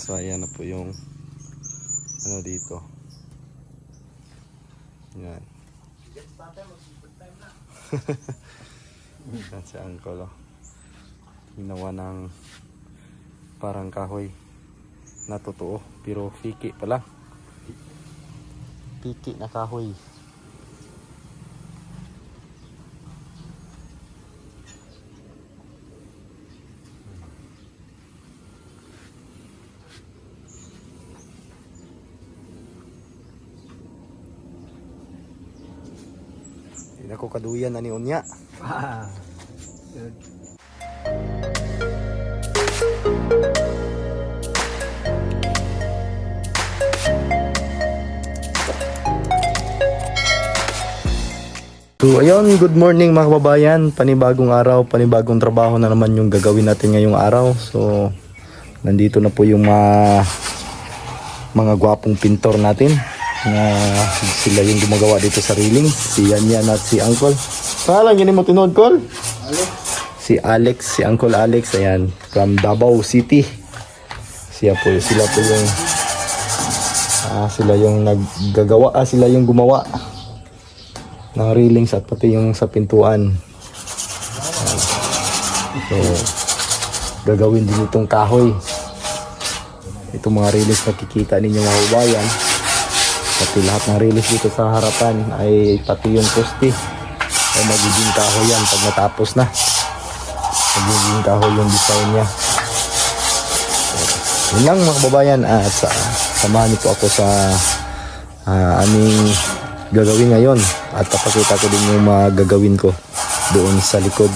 So ayan na po yung ano dito. Yan. Yan si Uncle, oh. Ginawa ng parang kahoy na totoo pero piki pala. Piki na kahoy. Hindi na ko kaduyan na ni Unya. Good. So ayun, good morning mga kababayan. Panibagong araw, panibagong trabaho na naman yung gagawin natin ngayong araw. So nandito na po yung mga gwapong pintor natin na sila yung gumagawa dito sa railing. Si Yan at si Uncle. Palang gini mo tinod, Col? Si Alex, si Uncle Alex, ayan, from Davao City. Sila po yung sila yung naggagawa, sila yung gumawa ng railings at pati yung sa pintuan. So gagawin din itong kahoy. Itong mga railings nakikita ninyo mga kabayan, pati lahat ng railings dito sa harapan ay pati yung poste ay magiging kahoy yan pag natapos na. Magiging kahoy yung design nya. Yun lang mga kababayan, at samahan niyo po ako sa aming gagawin ngayon at papakita ko din yung mga gagawin ko doon sa likod.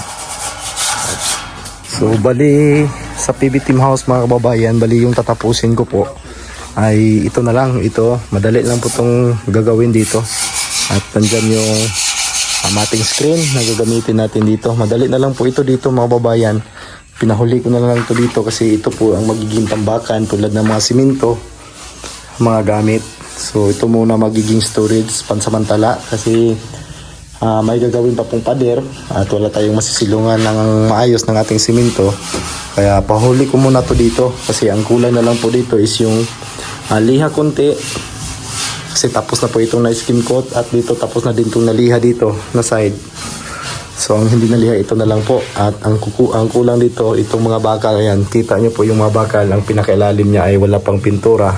So bali sa PB Team House mga kababayan, bali yung tatapusin ko po ay ito na lang. Ito madali lang po itong gagawin dito, at nandyan yung mating screen na gagamitin natin dito. Madali na lang po ito dito mga kababayan. Pinahuli ko na lang ito dito kasi ito po ang magiging tambakan tulad ng mga simento, mga gamit. So ito muna magiging storage pansamantala kasi may gagawin pa pong pader at wala tayong masisilungan ng maayos ng ating simento. Kaya pahuli ko muna to dito kasi ang kulay na lang po dito is yung liha konti. Kasi tapos na po itong na-skim coat at dito tapos na din itong naliha dito na side. So ang hindi naliha ito na lang po, at ang kulang dito itong mga bakal. Ayan, kita nyo po yung mga bakal, ang pinakailalim niya ay wala pang pintura.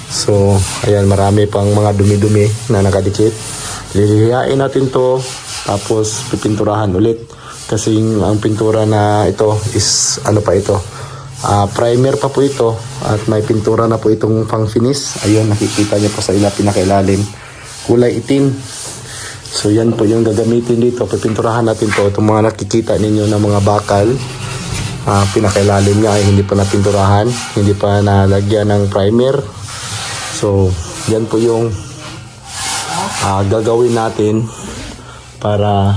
So ayan, marami pang mga dumi-dumi na nakadikit. Lilihain natin to tapos pipinturahan ulit kasi ang pintura na ito is ano pa ito, primer pa po ito at may pintura na po itong pang finish. Ayun, nakikita nyo po sa pinakailalim, kulay itim. So yan po yung gagamitin dito, pipinturahan natin to. Itong mga nakikita ninyo na mga bakal, pinakailalim niya ay hindi pa napinturahan, hindi pa nalagyan ng primer. So yan po yung gagawin natin para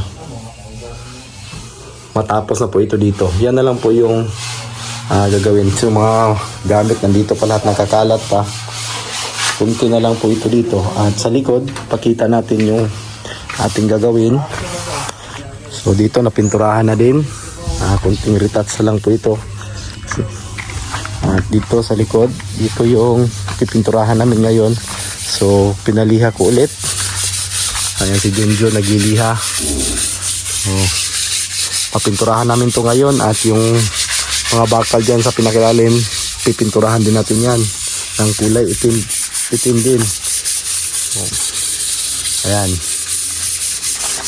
matapos na po ito dito. Yan na lang po yung gagawin. So mga gamit nandito pa lahat, nakakalat pa. Kunti na lang po ito dito. At sa likod, pakita natin yung ating gagawin. So dito napinturahan na din. Kunting retouch lang po ito. At dito sa likod, dito yung pipinturahan namin ngayon. So pinaliha ko ulit. Ayan si Junjo nagliliha. So papinturahan namin to ngayon, at yung mga bakal dyan sa pinakailalim pipinturahan din natin yan ng kulay itim din. So, ayan.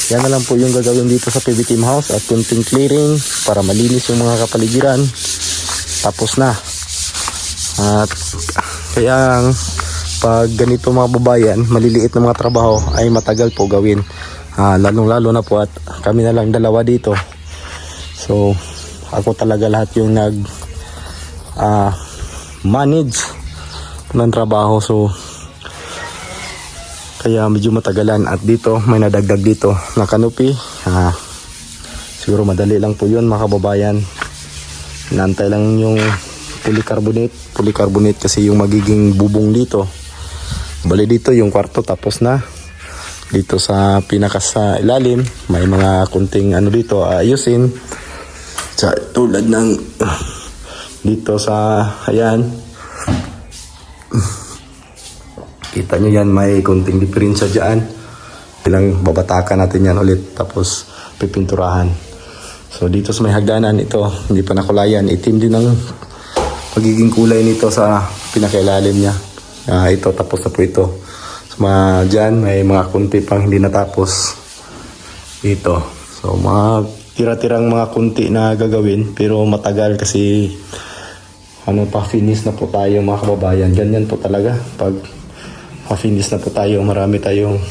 Yan na lang po yung gagawin dito sa PB Team House, at kunting clearing para malinis yung mga kapaligiran. Tapos na. At kaya pag ganito mga babayan, maliliit na mga trabaho ay matagal po gawin. Lalong-lalo na po at kami na lang dalawa dito. So ako talaga lahat yung manage ng trabaho. So kaya medyo matagalan, at dito may nadagdag dito na kanopi. Siguro madali lang po yun mga kababayan. Nantay lang yung polycarbonate kasi yung magiging bubong dito. Bali dito yung kwarto tapos na. Dito sa sa ilalim may mga kunting ano dito ayusin. Sa tulad ng dito sa ayan, Kita nyo yan, may konting diferensya dyan. Ilang babatakan natin yan ulit, tapos pipinturahan. So dito sa may hagdanan, ito, hindi pa nakulayan. Itim din ang magiging kulay nito sa pinakailalim niya. Ito, tapos na po ito. So dyan, may mga kunti pang hindi natapos. Ito. So mga tira-tirang mga kunti na gagawin, pero matagal kasi pa-finish na po tayo mga kababayan. Ganyan po talaga. Pag pa-finish na po tayo, marami tayong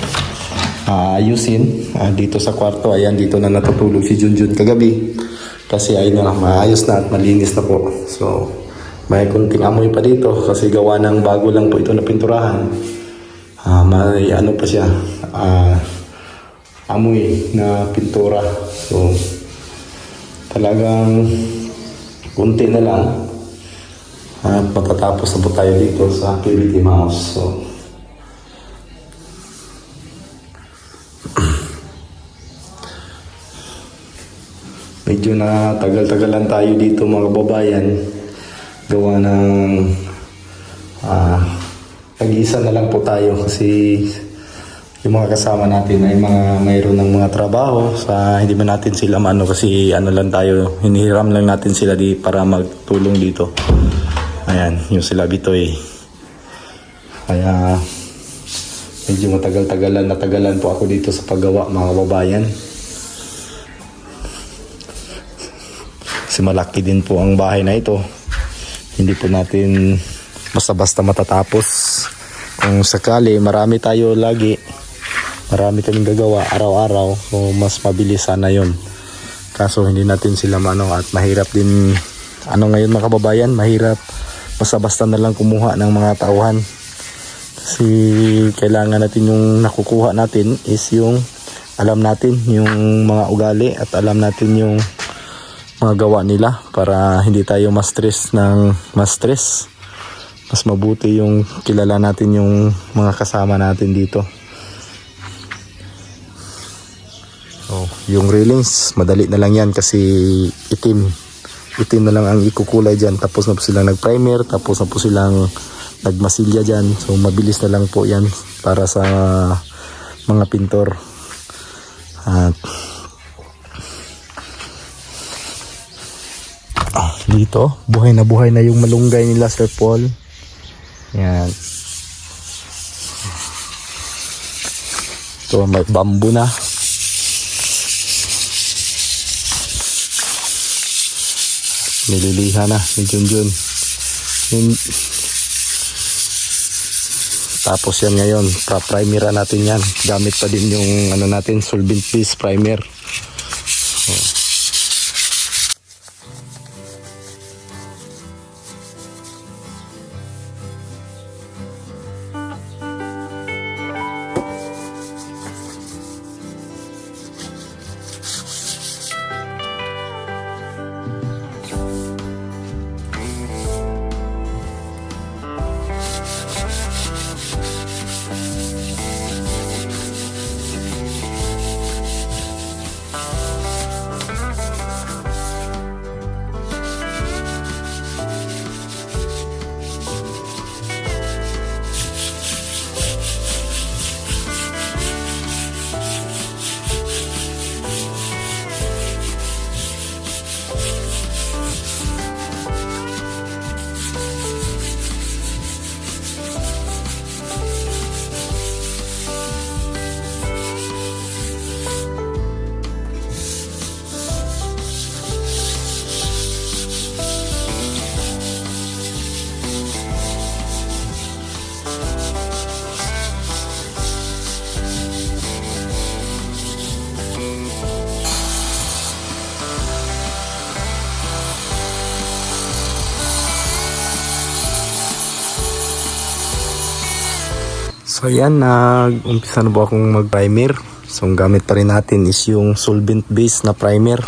ayusin. Dito sa kwarto, ayan, dito na natutulog si Junjun kagabi. Kasi ayun na, maayos na at malinis na po. So, may kunting amoy pa dito kasi gawa ng bago lang po ito na pinturahan. May ano pa siya, amoy na pintura. So, talagang kunti na lang. At matatapos na po tayo dito sa PBT House. So, medyo na tagal-tagalan tayo dito mga babayan. Gawa ng nag-iisa na lang po tayo kasi yung mga kasama natin ay mayroon ng mga trabaho sa hindi man natin sila maano kasi ano lang tayo, hinihiram lang natin sila para magtulong dito. Ayan, yung sila Bitoy. Kaya medyo natagalan po ako dito sa paggawa mga babayan. Kasi malaki din po ang bahay na ito. Hindi po natin basta-basta matatapos. Kung sakali, marami kaming gagawa araw-araw. So, mas mabilis sana yun. Kaso hindi natin sila at mahirap din. Ngayon mga kababayan, mahirap basta-basta na lang kumuha ng mga tauhan. Kasi kailangan natin yung nakukuha natin is yung alam natin yung mga ugali at alam natin yung mga gawa nila para hindi tayo ma-stress. Mas mabuti yung kilala natin yung mga kasama natin dito. So, yung railings, madali na lang yan kasi itim na lang ang ikukulay dyan. Tapos na po silang nag-primer, tapos na po silang nagmasilya dyan. So mabilis na lang po yan para sa mga pintor. At dito, buhay na yung malunggay nila, Sir Paul. Yan. Ito, may bamboo na. Nililiha na ni Junjun. Tapos yan ngayon, primera natin yan. Gamit pa din yung natin, solvent base primer. So, So yan, nag-umpisa na po akong mag-primer. So ang gamit pa rin natin is yung solvent base na primer.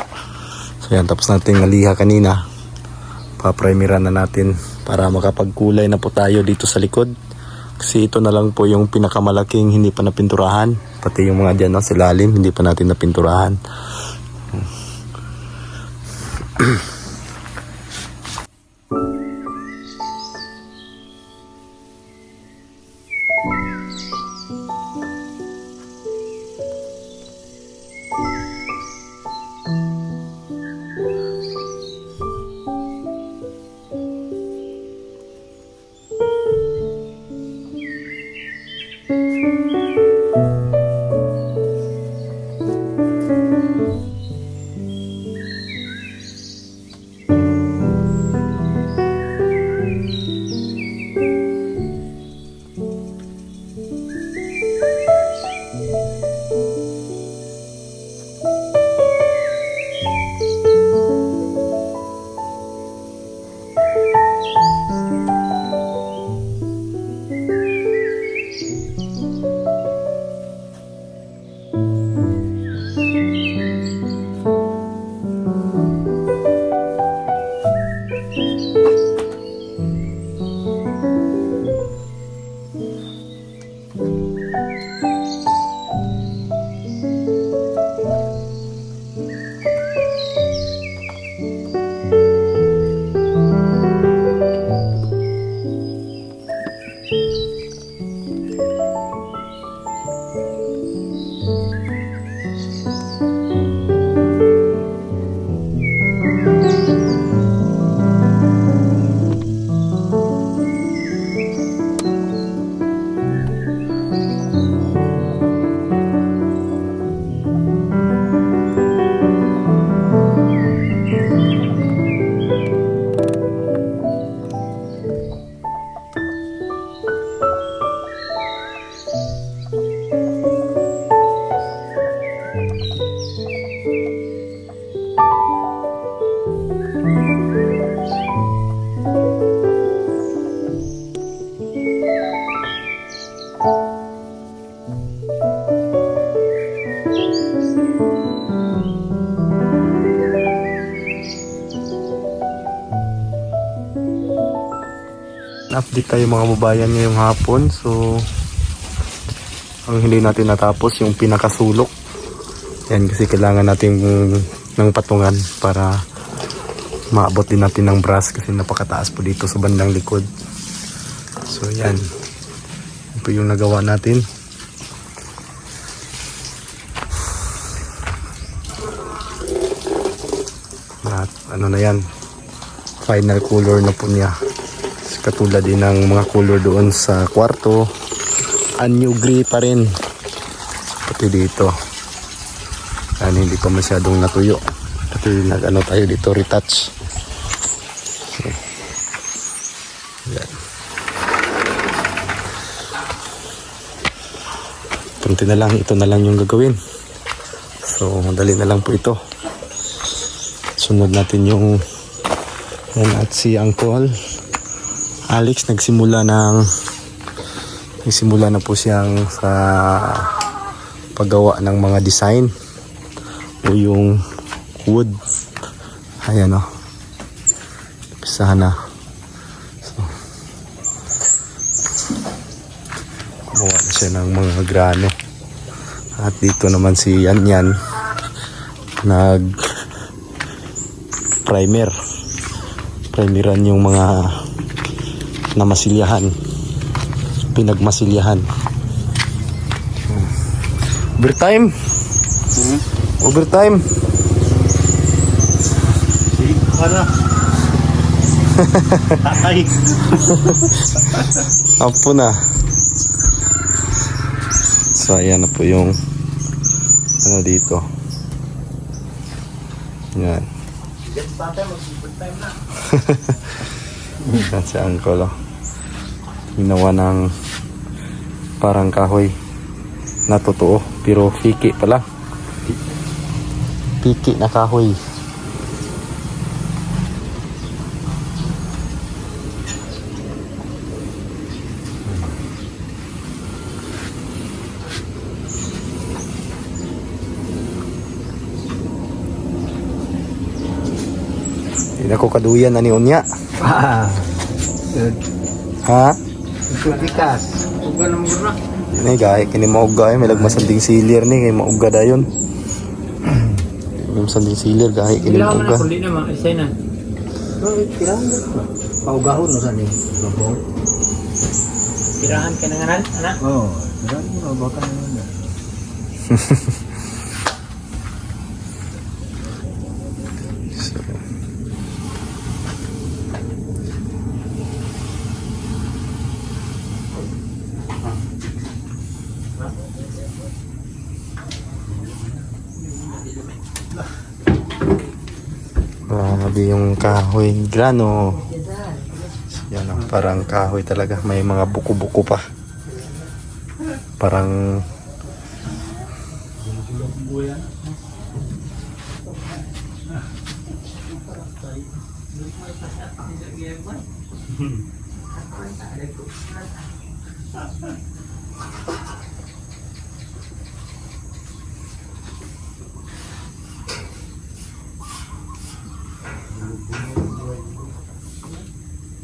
So yan, tapos natin naliha kanina. Pa-primeran na natin para makapagkulay na po tayo dito sa likod. Kasi ito na lang po yung pinakamalaking hindi pa napinturahan. Pati yung mga dyan sa lalim, hindi pa natin napinturahan. update tayo mga babayan ngayong hapon. So ang hindi natin natapos yung pinakasulok. Yan kasi kailangan natin ng patungan para maabot din natin ng brass kasi napakataas po dito sa bandang likod. So yan. Ito yung nagawa natin. At ano na yan. Final color na po niya. Katulad din ng mga color doon sa kwarto. Anyo gray pa rin. Pati dito. Yan, hindi pa masyadong natuyo. Ito yung nag-ano tayo dito, retouch. Yan. Kunti na lang, ito na lang yung gagawin. So, madali na lang po ito. Sunod natin yung yan, at si Uncle Alex nagsimula na po siyang sa paggawa ng mga design o yung wood. Ayan o. Pisahan na. So, gumawa na siya ng mga grano. At dito naman si Yan nag primeran yung mga namasilyahan, pinagmasilyahan. Overtime. Overtime. Para. Ay. Apo na. So ayan na po yung ano dito. Yan. Yan si Uncle. Ginawa ng parang kahoy na totoo pero piki pala. Piki na kahoy. Hindi na ko kaduyan na ni Unya. Good. Ha? Ito bikas. Uga na mura. Ini gaya kini mauga may lagmasanding silir ni kay mauga dayon. Yung sanding silir gaya kini Kailangan mauga. na kundi na mga isay na. Kailangan na. Paugahon na sa ni. Kirahan ka na nga anak? Oo. Kirahan mo. Baka na. Grabe yung kahoy grano. Yan o, parang kahoy talaga. May mga buko-buko pa. Parang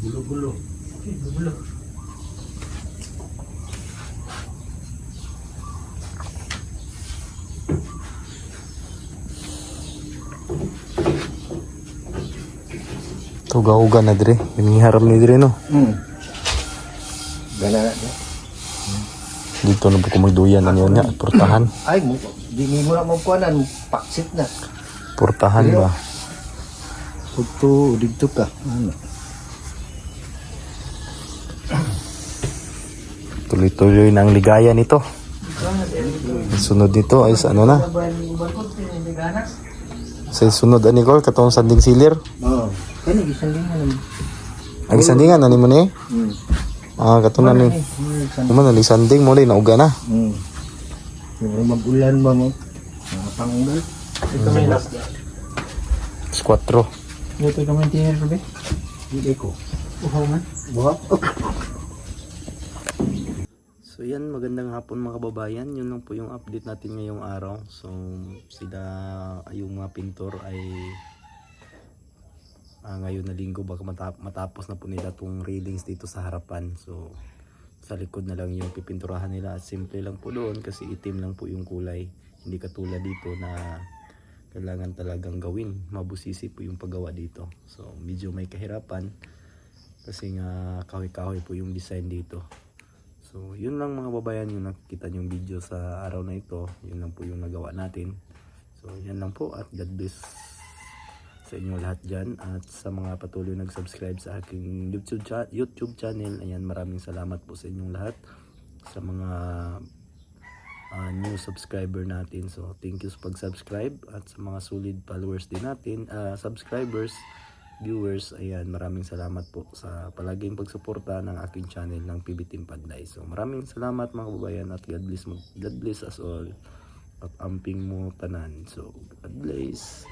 Gulo-gulo. Gulo. tuga-uga na dire. Hiniharap ni dire no. Gana na. Dito na po ko magduyan na niya. Portahan. Ay, di mo na magkuhanan. Paksit na. Portahan ba? Puto, dito ka. Ano? Tuloy-tuloy na ang ligaya nito. Sunod nito ay sa ano na? Sa sunod ani Col katong sanding silir. Oo. Kani gisandingan naman. Ang sandingan ani mo ni? Ah, katong na ni. Kuman na sanding mo na uga na. Yung mag-ulan ba mo? Mga panggal. Ito may last. Squatro. Ito ka man tinir ko be? Hindi ko. Uhaw man. Buhap. So yan, magandang hapon mga kababayan. Yun lang po yung update natin ngayong araw. So sila, yung mga pintor ay ngayon na linggo baka matapos na po nila tong railings dito sa harapan. So sa likod na lang yung pipinturahan nila at simple lang po doon kasi itim lang po yung kulay. Hindi katulad dito na kailangan talagang gawin. Mabusisi po yung paggawa dito. So medyo may kahirapan kasi nga kahoy-kahoy po yung design dito. So yun lang mga babayan yung nakikita yung video sa araw na ito. Yun lang po yung nagawa natin. So yan lang po at God bless sa inyo lahat dyan at sa mga patuloy nag-subscribe sa aking YouTube channel. Ayan, maraming salamat po sa inyong lahat sa mga new subscriber natin. So thank you sa pag-subscribe at sa mga solid followers din natin, subscribers, viewers. Ayan, maraming salamat po sa palaging pagsuporta ng aking channel ng PB Team Padlay. So maraming salamat mga kababayan at God bless us all at amping mo tanan. So God bless.